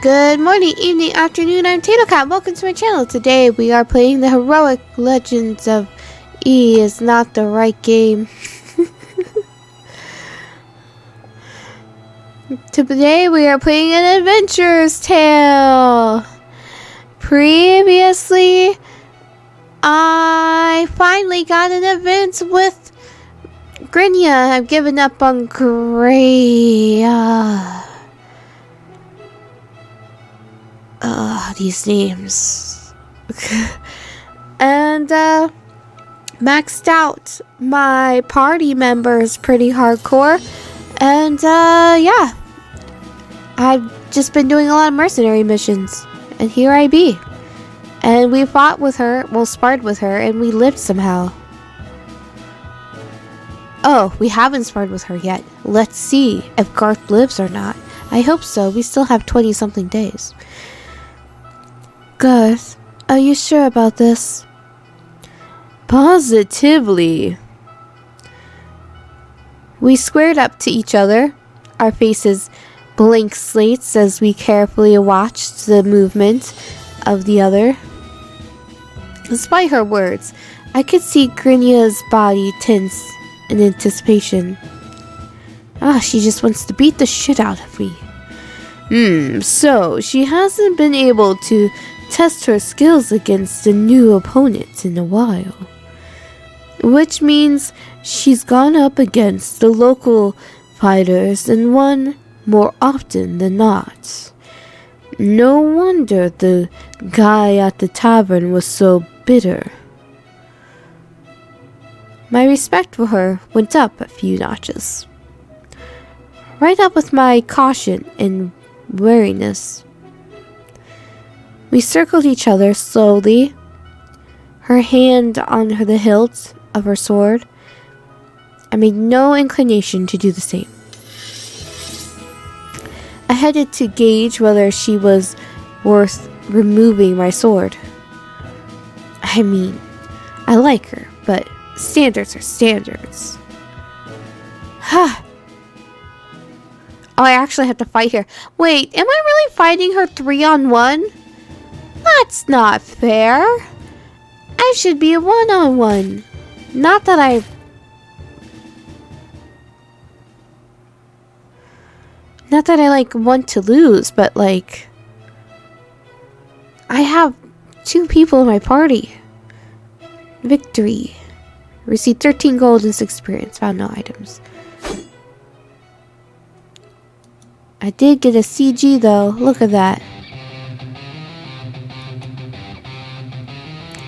Good morning, evening, afternoon. I'm Tato Cat. Welcome to my channel. Today we are playing the Heroic Legends of E is not the right game. Today we are playing an adventurer's tale. Previously, I finally got an event with Grynia. I've given up on these names. And maxed out my party members pretty hardcore. And yeah, I've just been doing a lot of mercenary missions, and here I be. And we fought with her, well, sparred with her, and we lived somehow. Oh, we haven't sparred with her yet. Let's see if Garth lives or not. I hope so. We still have 20-something days. Garth, are you sure about this? Positively. We squared up to each other, our faces blank slates as we carefully watched the movement of the other. Despite her words, I could see Grynia's body tense in anticipation. She just wants to beat the shit out of me. So she hasn't been able to test her skills against a new opponent in a while. Which means she's gone up against the local fighters and won more often than not. No wonder the guy at the tavern was so bitter. My respect for her went up a few notches. Right up with my caution and wariness. We circled each other slowly, her hand on the hilt of her sword. I made no inclination to do the same. I headed to gauge whether she was worth removing my sword. I mean, I like her, but standards are standards. Oh, I actually have to fight here. Wait, am I really fighting her 3-on-1? That's not fair. I should be a 1-on-1. Not that I like want to lose, but like I have 2 people in my party. Victory. Received 13 gold and 6 experience. Found no items. I did get a CG though. Look at that.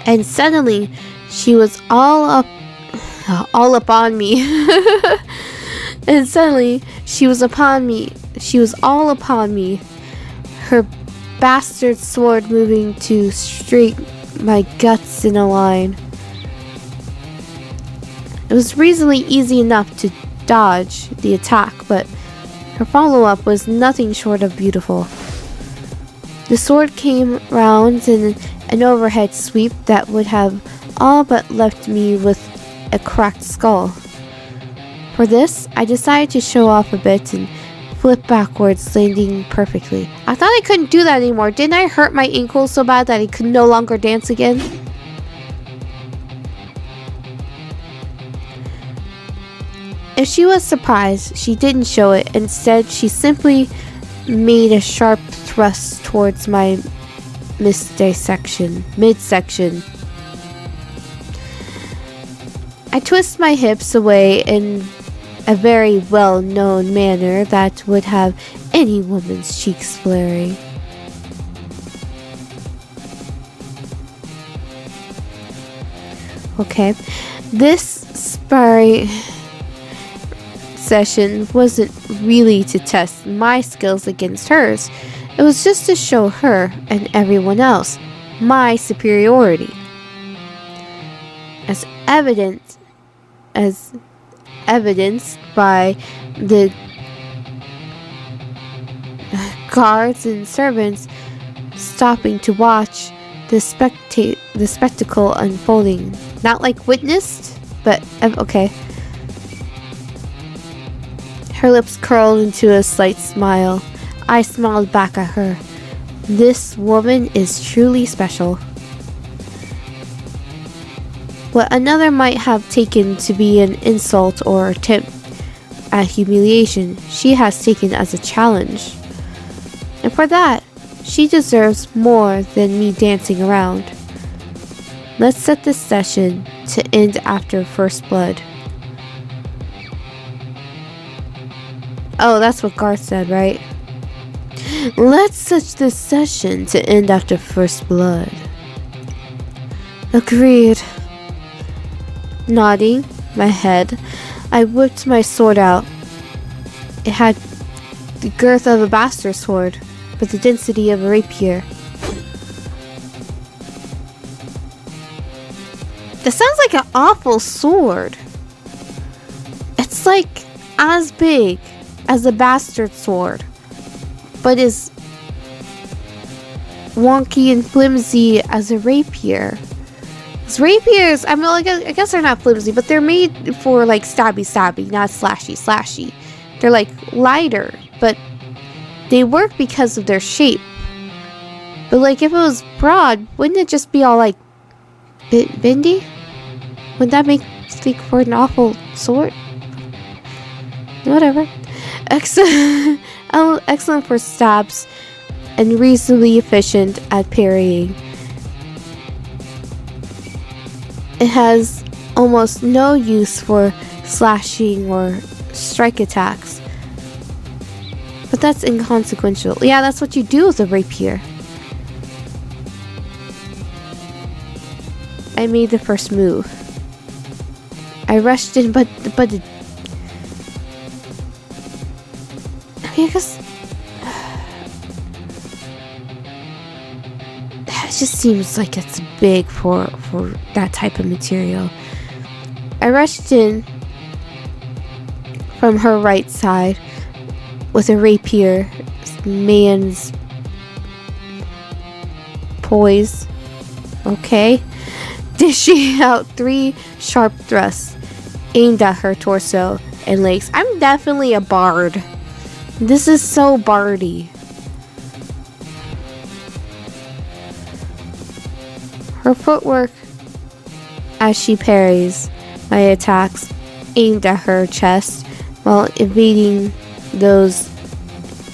And suddenly, she was all up on me. And suddenly, she was upon me. She was all upon me. Her bastard sword moving to straight my guts in a line. It was reasonably easy enough to dodge the attack, but her follow-up was nothing short of beautiful. The sword came round in an overhead sweep that would have all but left me with a cracked skull. For this, I decided to show off a bit and flip backwards, landing perfectly. I thought I couldn't do that anymore. Didn't I hurt my ankle so bad that I could no longer dance again? If she was surprised, she didn't show it. Instead, she simply made a sharp thrust towards my midsection. I twist my hips away in a very well-known manner that would have any woman's cheeks flaring. Okay, this sparring session wasn't really to test my skills against hers. It was just to show her and everyone else my superiority. As evidenced by the guards and servants stopping to watch the spectacle unfolding. Not like witnessed, but okay. Her lips curled into a slight smile. I smiled back at her. This woman is truly special. What another might have taken to be an insult or attempt at humiliation, she has taken as a challenge. And for that, she deserves more than me dancing around. Let's set this session to end after first blood. Oh, that's what Garth said, right? Let's set this session to end after first blood. Agreed. Nodding my head, I whipped my sword out. It had the girth of a bastard sword, but the density of a rapier. That sounds like an awful sword. It's like as big as a bastard sword, but is wonky and flimsy as a rapier. Because rapiers, I mean, I guess they're not flimsy, but they're made for like stabby, not slashy. They're like lighter, but they work because of their shape. But like if it was broad, wouldn't it just be all like bendy? Would that make for an awful sword? Whatever. Excellent for stabs and reasonably efficient at parrying. It has almost no use for slashing or strike attacks. But that's inconsequential. Yeah, that's what you do with a rapier. I made the first move. I rushed in, but it, I guess it just seems like it's big for that type of material. I rushed in from her right side with a rapier, man's poise. Okay. Dishing out 3 sharp thrusts aimed at her torso and legs. I'm definitely a bard. This is so bardy. Her footwork as she parries my attacks aimed at her chest while evading those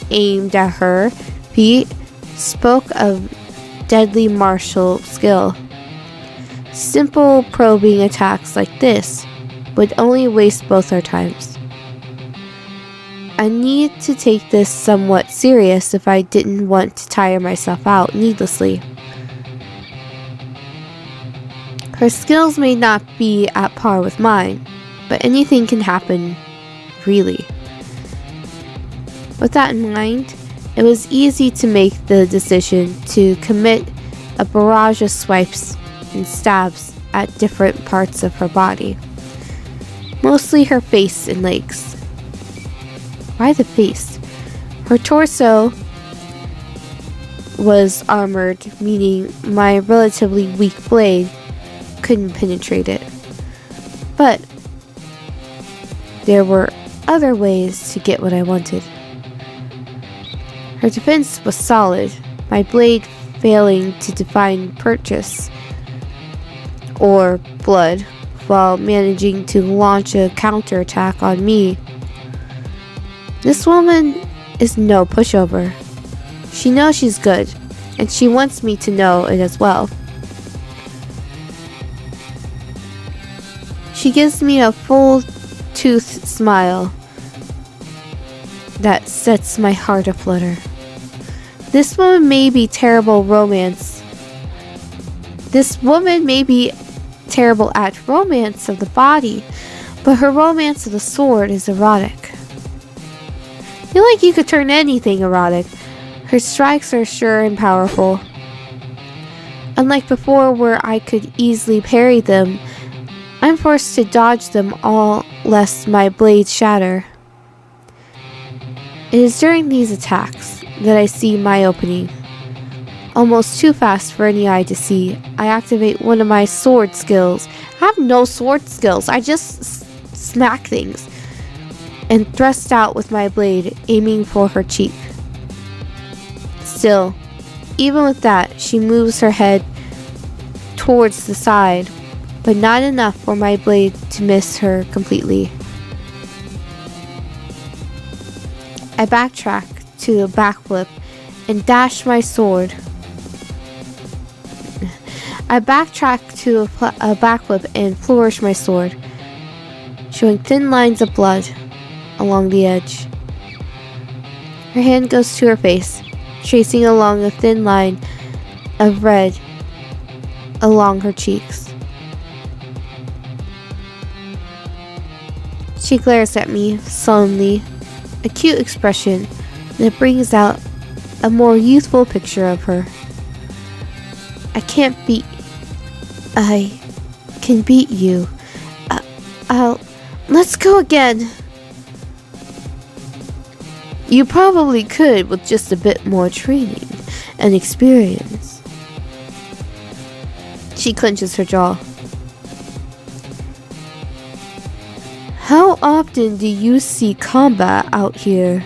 aimed at her feet spoke of deadly martial skill. Simple probing attacks like this would only waste both our times. I need to take this somewhat serious if I didn't want to tire myself out needlessly. Her skills may not be at par with mine, but anything can happen, really. With that in mind, it was easy to make the decision to commit a barrage of swipes and stabs at different parts of her body. Mostly her face and legs. Why the face? Her torso was armored, meaning my relatively weak blade couldn't penetrate it. But there were other ways to get what I wanted. Her defense was solid, my blade failing to define purchase or blood while managing to launch a counterattack on me. This woman is no pushover. She knows she's good, and she wants me to know it as well. She gives me a full-toothed smile that sets my heart aflutter. This woman may be terrible at romance of the body, but her romance of the sword is erotic. I feel like you could turn anything erotic. Her strikes are sure and powerful. Unlike before where I could easily parry them, I'm forced to dodge them all lest my blades shatter. It is during these attacks that I see my opening. Almost too fast for any eye to see, I activate one of my sword skills. I have no sword skills, I just smack things. And thrust out with my blade, aiming for her cheek. Still, Even with that, she moves her head towards the side, but not enough for my blade to miss her completely. I backtrack to a backflip and dash my sword. I backtrack to a backflip and flourish my sword, showing thin lines of blood along the edge. Her hand goes to her face, tracing along a thin line of red along her cheeks. She glares at me sullenly, a cute expression that brings out a more youthful picture of her. I can beat you. Let's go again. You probably could with just a bit more training and experience. She clenches her jaw. How often do you see combat out here?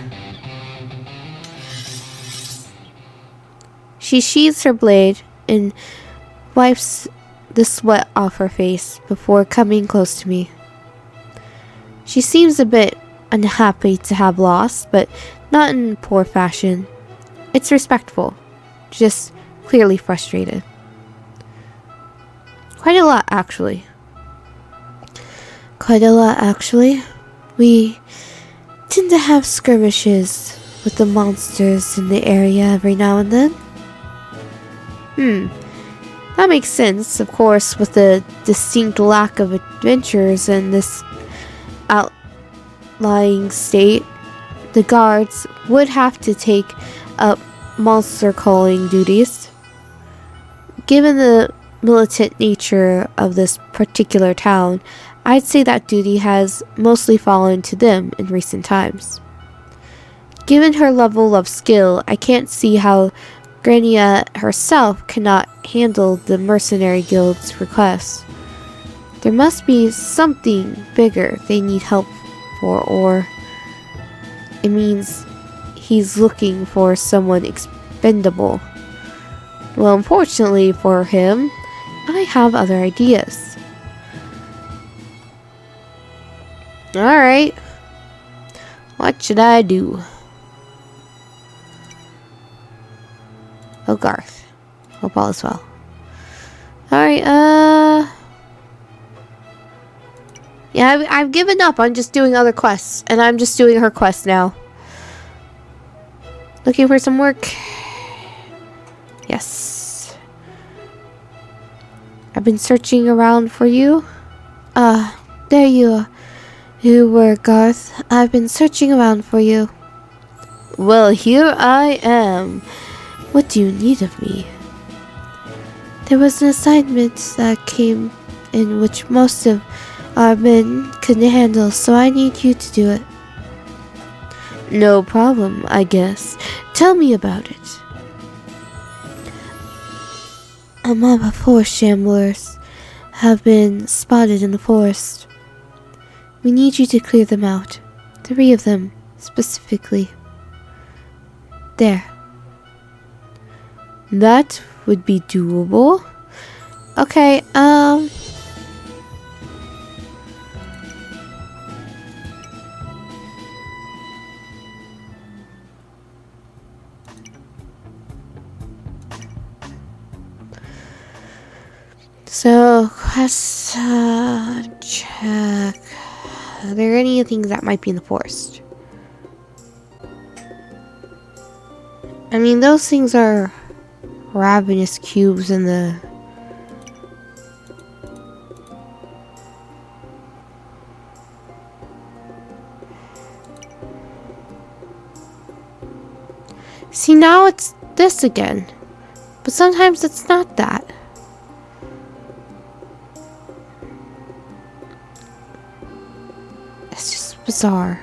She sheathes her blade and wipes the sweat off her face before coming close to me. She seems a bit unhappy to have lost, but not in poor fashion. It's respectful, just clearly frustrated. Quite a lot, actually. We tend to have skirmishes with the monsters in the area every now and then. That makes sense, of course, with the distinct lack of adventures in this outlying state. The guards would have to take up monster calling duties. Given the militant nature of this particular town, I'd say that duty has mostly fallen to them in recent times. Given her level of skill, I can't see how Grania herself cannot handle the mercenary guild's requests. There must be something bigger they need help for, or it means he's looking for someone expendable. Well, unfortunately for him, I have other ideas. Alright. What should I do? Oh, Garth. Hope all is well. Alright, yeah, I've given up on just doing other quests, and I'm just doing her quest now. Looking for some work? Yes. I've been searching around for you. There you were, Garth. I've been searching around for you. Well, here I am. What do you need of me? There was an assignment that came in which most of our men couldn't handle, so I need you to do it. No problem, I guess. Tell me about it. A mob of forest shamblers have been spotted in the forest. We need you to clear them out. 3 of them, specifically. There. That would be doable. Okay, so, quest, check. Are there any things that might be in the forest? I mean, those things are ravenous cubes in the... See, now it's this again. But sometimes it's not that. It's just bizarre.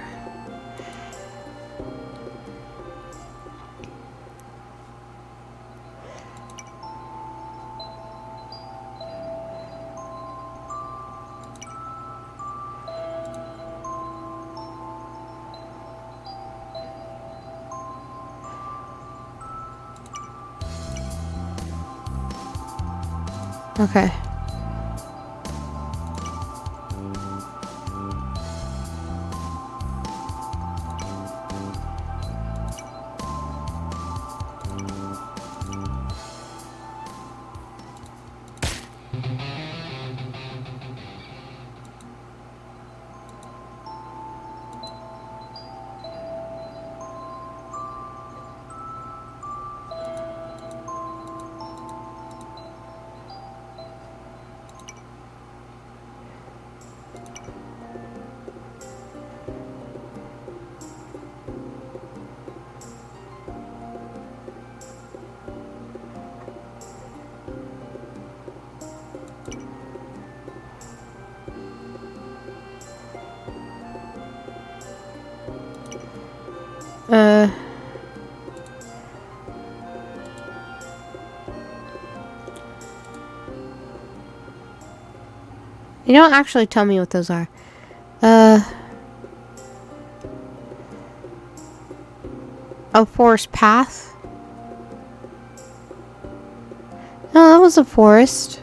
Okay. You don't actually tell me what those are. A forest path? No, that was a forest.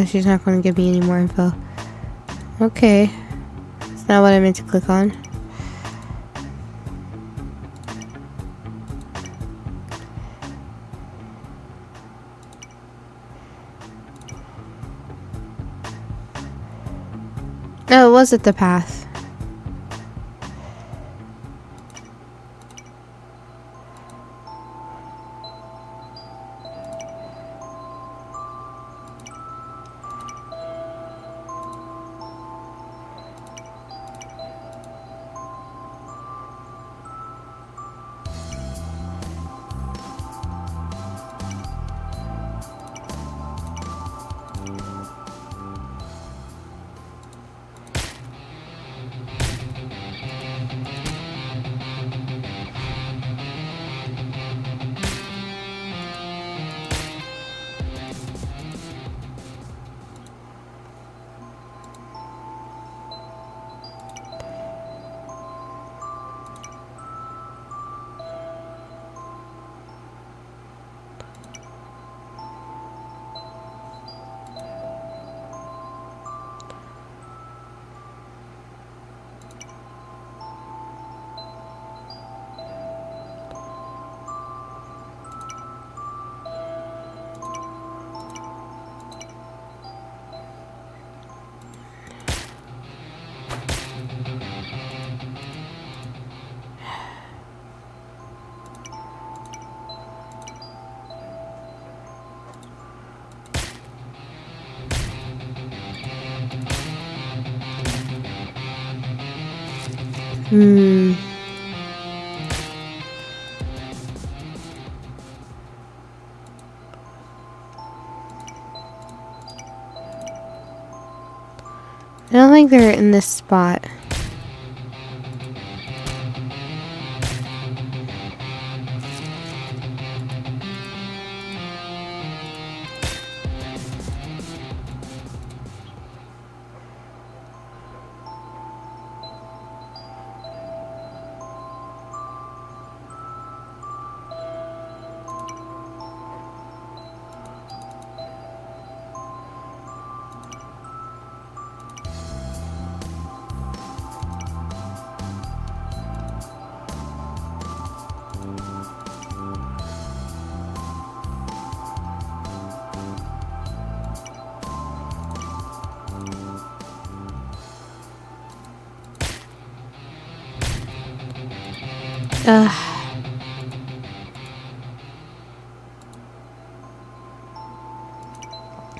She's not going to give me any more info. Okay. That's not what I meant to click on. No, was it the path? Hmm. I don't think they're in this spot.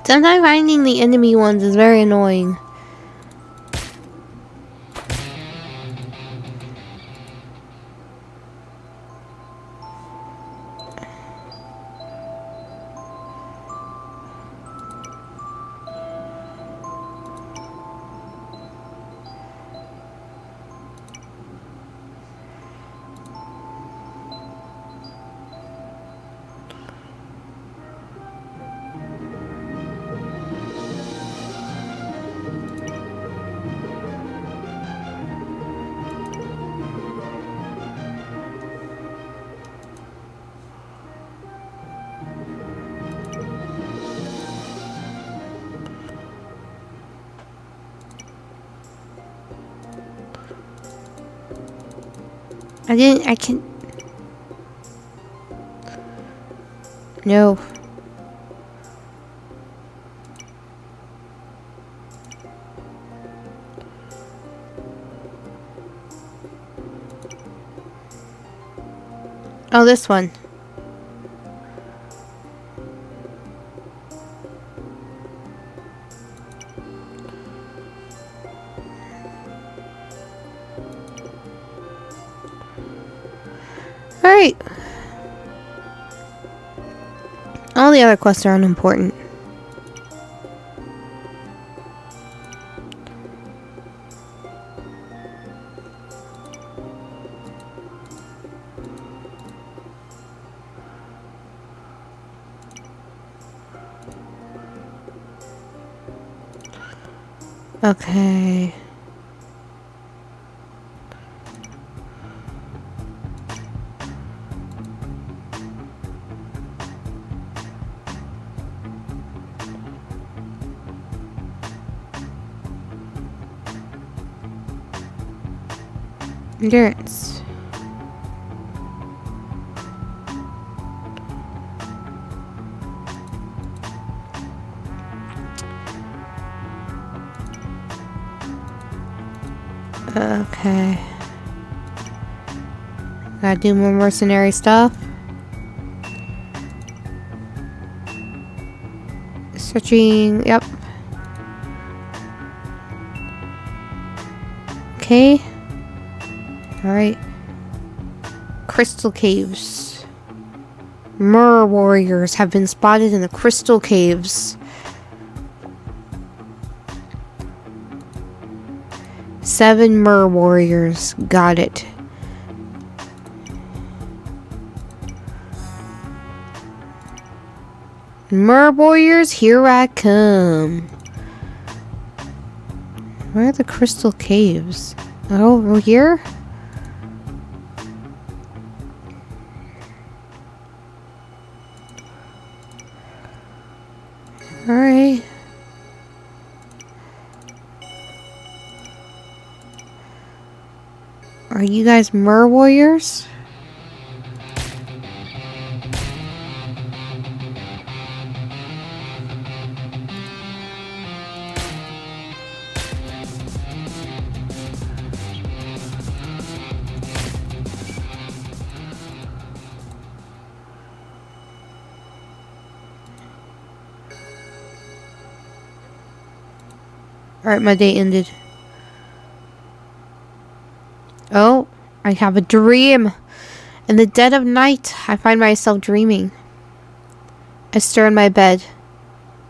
Sometimes finding the enemy ones is very annoying. I can... No. Oh, this one. Alright. All the other quests are unimportant. Okay. Endurance. Okay. Gotta do more mercenary stuff. Searching, yep. Okay. Alright. Crystal caves. Mer warriors have been spotted in the crystal caves. 7 mer warriors. Got it. Mer warriors, here I come. Where are the crystal caves? Over here? Alright. Are you guys mer warriors? Alright, my day ended. Oh, I have a dream. In the dead of night, I find myself dreaming. I stir in my bed.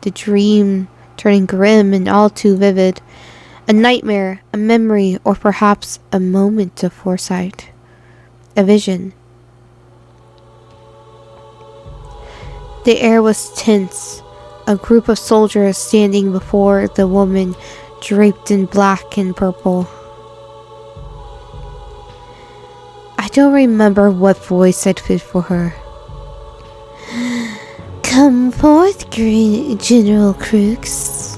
The dream turning grim and all too vivid. A nightmare, a memory, or perhaps a moment of foresight. A vision. The air was tense. A group of soldiers standing before the woman draped in black and purple. I don't remember what voice I'd fit for her. Come forth, General Crooks.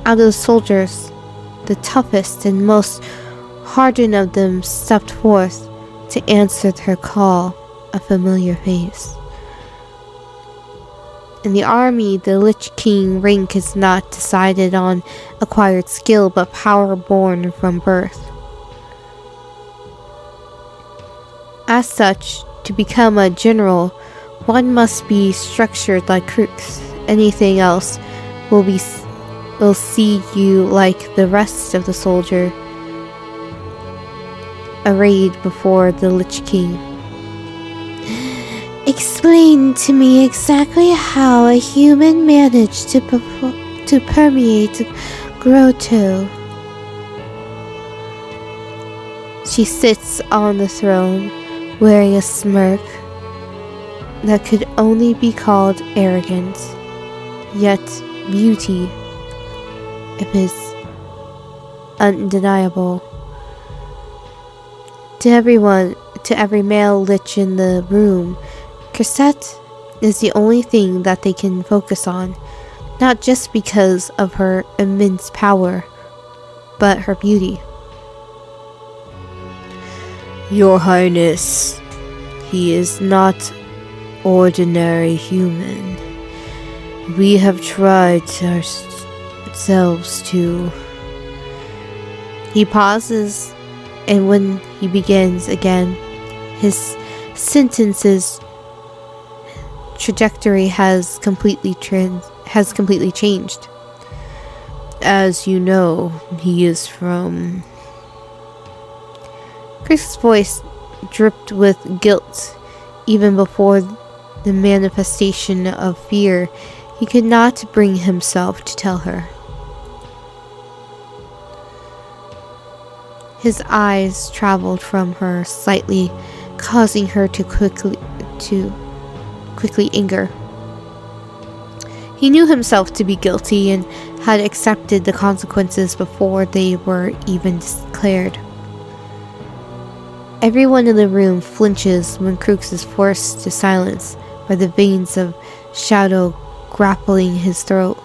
Out of the soldiers, the toughest and most hardened of them stepped forth to answer her call, a familiar face. In the army, the Lich King rank is not decided on acquired skill, but power born from birth. As such, to become a general, one must be structured like crooks. Anything else will see you like the rest of the soldier, arrayed before the Lich King. Explain to me exactly how a human managed to permeate grotto. She sits on the throne, wearing a smirk that could only be called arrogance, yet beauty, if is undeniable. To every male lich in the room, Cosette is the only thing that they can focus on. not just because of her immense power, but her beauty. Your Highness, he is not ordinary human. We have tried ourselves to... He pauses, and when he begins again, his sentence's trajectory has completely changed. As you know, he is from... Chris's voice dripped with guilt. Even before the manifestation of fear, he could not bring himself to tell her. His eyes traveled from her slightly, causing her to quickly anger. He knew himself to be guilty and had accepted the consequences before they were even declared. Everyone in the room flinches when Crooks is forced to silence by the veins of shadow grappling his throat.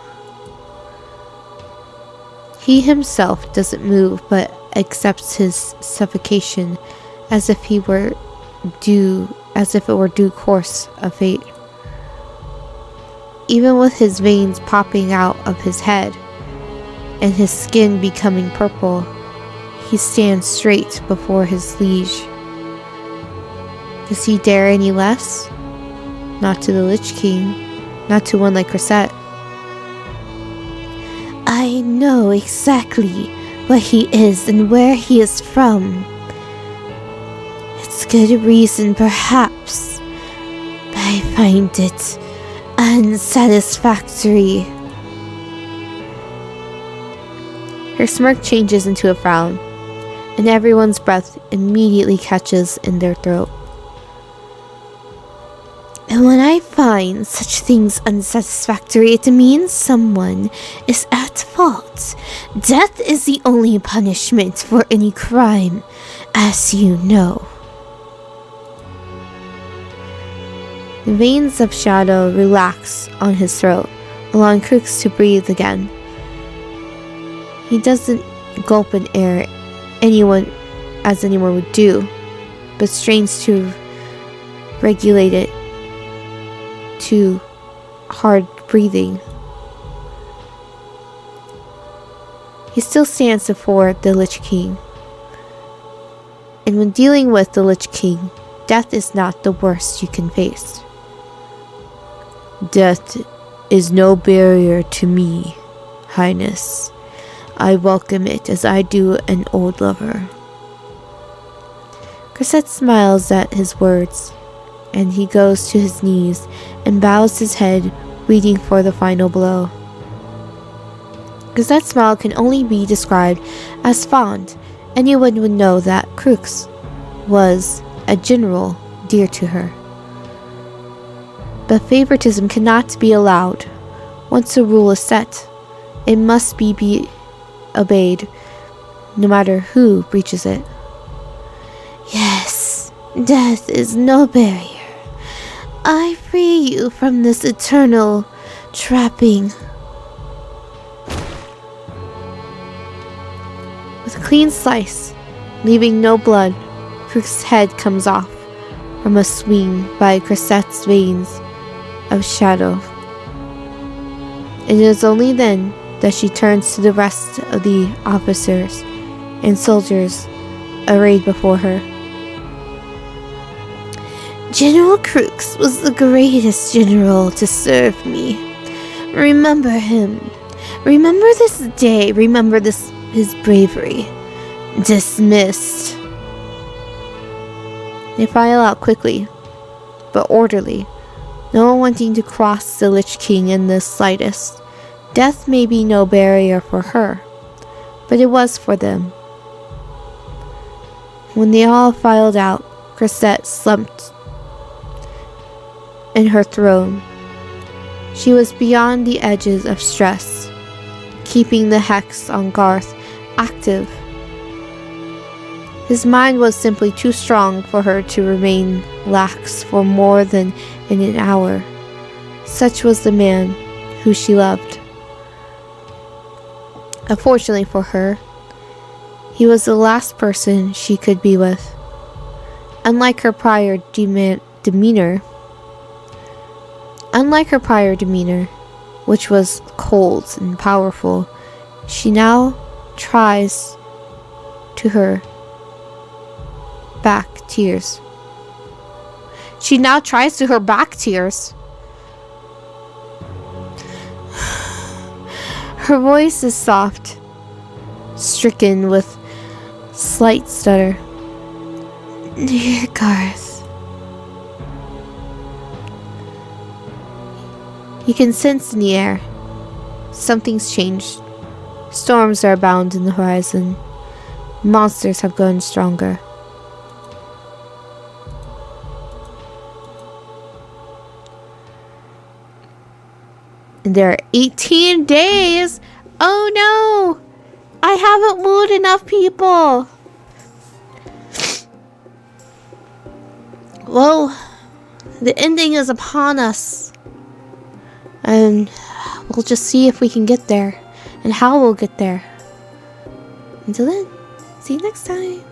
He himself doesn't move, but accepts his suffocation as if it were due course of fate. Even with his veins popping out of his head and his skin becoming purple, he stands straight before his liege. Does he dare any less? Not to the Lich King, not to one like Cresset. I know exactly what he is and where he is from. It's good reason, perhaps, but I find it unsatisfactory. Her smirk changes into a frown, and everyone's breath immediately catches in their throat. And when I find such things unsatisfactory, it means someone is at fault. Death is the only punishment for any crime, as you know. The veins of shadow relax on his throat, allowing Crooks to breathe again. He doesn't gulp in air as anyone would do, but strains to regulate it to hard breathing. He still stands before the Lich King. And when dealing with the Lich King, death is not the worst you can face. Death is no barrier to me, Highness. I welcome it as I do an old lover. Cresset smiles at his words, and he goes to his knees and bows his head, waiting for the final blow. Cresset's smile can only be described as fond. Anyone would know that Crooks was a general dear to her. But favoritism cannot be allowed. Once a rule is set, it must be obeyed, no matter who breaches it. Yes, death is no barrier. I free you from this eternal trapping. With a clean slice, leaving no blood, Crooks' head comes off from a swing by Cresset's veins of shadow. It is only then that she turns to the rest of the officers and soldiers arrayed before her. General Crooks was the greatest general to serve me. Remember him. Remember this day. Remember his bravery. Dismissed. They file out quickly, but orderly, no one wanting to cross the Lich King in the slightest. Death may be no barrier for her, but it was for them. When they all filed out, Cresset slumped in her throne. She was beyond the edges of stress, keeping the hex on Garth active. His mind was simply too strong for her to remain lax for more than an hour. Such was the man who she loved. Unfortunately for her, he was the last person she could be with. Unlike her prior demeanor, which was cold and powerful, she now tries to her back tears. Her voice is soft, stricken with slight stutter. Dear Garth. You can sense in the air. Something's changed. Storms are abound in the horizon. Monsters have grown stronger. And there are 18 days! Oh no! I haven't wooed enough people! Well, the ending is upon us. And we'll just see if we can get there. And how we'll get there. Until then, see you next time.